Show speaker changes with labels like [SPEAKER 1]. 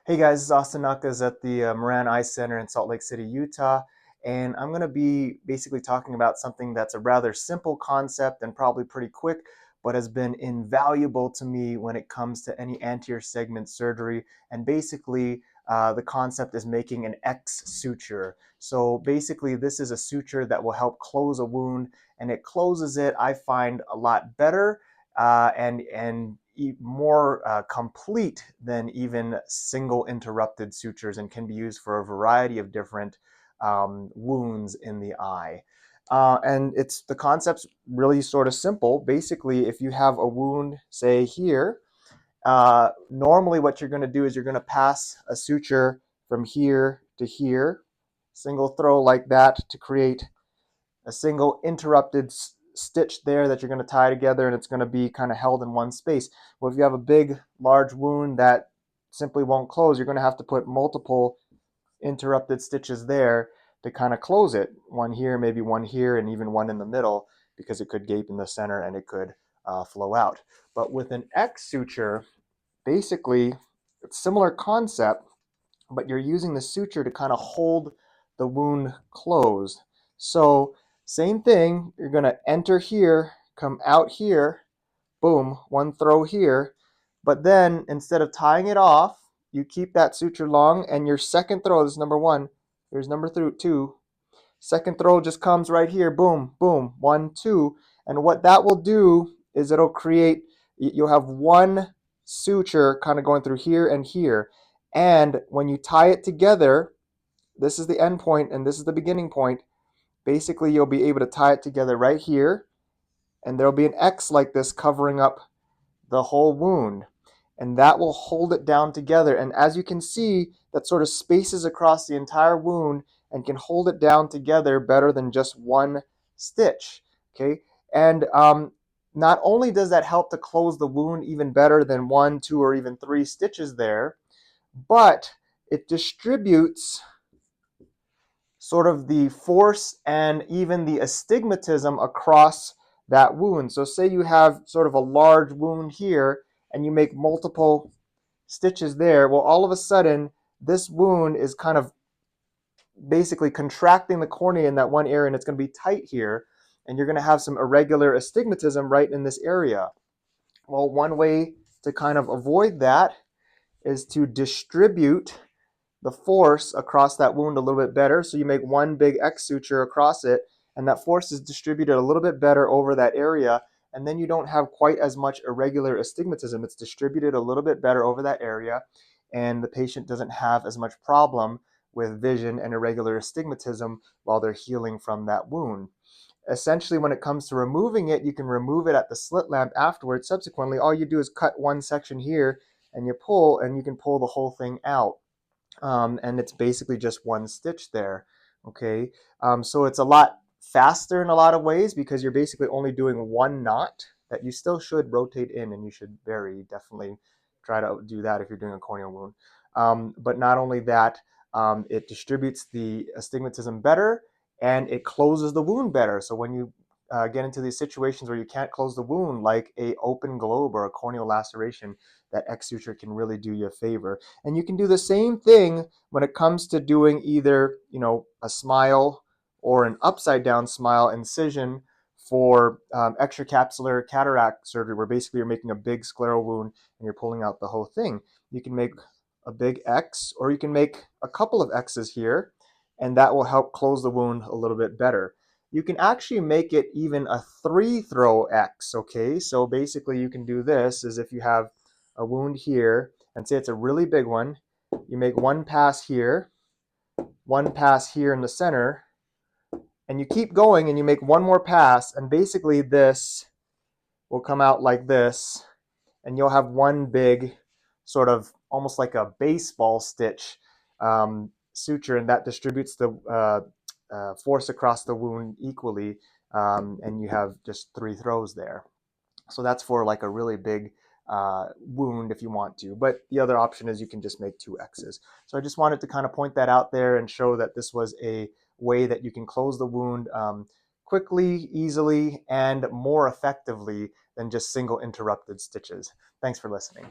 [SPEAKER 1] Hey guys, this is Austin Nuckas at the Moran Eye Center in Salt Lake City, Utah, and I'm going to be basically talking about something that's a rather simple concept and probably pretty quick, but has been invaluable to me when it comes to any anterior segment surgery. And basically, the concept is making an X-suture. So basically, this is a suture that will help close a wound, and it closes it, I find, a lot better and more complete than even single interrupted sutures, and can be used for a variety of different wounds in the eye. And the concept's really sort of simple. Basically, if you have a wound, say here, normally what you're going to do is you're going to pass a suture from here to here, single throw like that to create a single interrupted stitch there that you're going to tie together, and it's going to be kind of held in one space. Well, if you have a big, large wound that simply won't close, you're going to have to put multiple interrupted stitches there to kind of close it. One here, maybe one here, and even one in the middle, because it could gape in the center and it could flow out. But with an X suture, basically, it's a similar concept, but you're using the suture to kind of hold the wound closed. So same thing, you're going to enter here, come out here, boom, one throw here, but then instead of tying it off, you keep that suture long, and your second throw, this is number one, here's number two, second throw just comes right here, boom, boom, one, two, and what that will do is it'll create, you'll have one suture kind of going through here and here, and when you tie it together, this is the end point and this is the beginning point. Basically, you'll be able to tie it together right here, and there'll be an X like this covering up the whole wound, and that will hold it down together. And as you can see, that sort of spaces across the entire wound and can hold it down together better than just one stitch. Okay, and not only does that help to close the wound even better than one, two, or even three stitches there, but it distributes sort of the force and even the astigmatism across that wound. So say you have sort of a large wound here and you make multiple stitches there. Well, all of a sudden, this wound is kind of basically contracting the cornea in that one area, and it's going to be tight here, and you're going to have some irregular astigmatism right in this area. Well, one way to kind of avoid that is to distribute the force across that wound a little bit better. So you make one big X suture across it, and that force is distributed a little bit better over that area, and then you don't have quite as much irregular astigmatism. It's distributed a little bit better over that area, and the patient doesn't have as much problem with vision and irregular astigmatism while they're healing from that wound. Essentially, when it comes to removing it, you can remove it at the slit lamp afterwards. Subsequently, all you do is cut one section here and you pull, and you can pull the whole thing out. And it's basically just one stitch there. Okay, so it's a lot faster in a lot of ways because you're basically only doing one knot that you still should rotate in, and you should definitely try to do that if you're doing a corneal wound. But not only that, it distributes the astigmatism better, and it closes the wound better. So when you get into these situations where you can't close the wound, like a open globe or a corneal laceration, that X suture can really do you a favor. And you can do the same thing when it comes to doing either, a smile or an upside down smile incision for extracapsular cataract surgery, where basically you're making a big scleral wound and you're pulling out the whole thing. You can make a big X, or you can make a couple of X's here, and that will help close the wound a little bit better. You can actually make it even a 3-throw X, okay? So basically you can do this, is if you have a wound here, and say it's a really big one, you make one pass here, one pass here in the center, and you keep going and you make one more pass, and basically this will come out like this, and you'll have one big sort of almost like a baseball stitch suture, and that distributes the force across the wound equally, and you have just 3 throws there. So that's for like a really big wound if you want to. But the other option is you can just make 2 X's. So I just wanted to kind of point that out there and show that this was a way that you can close the wound quickly, easily, and more effectively than just single interrupted stitches. Thanks for listening.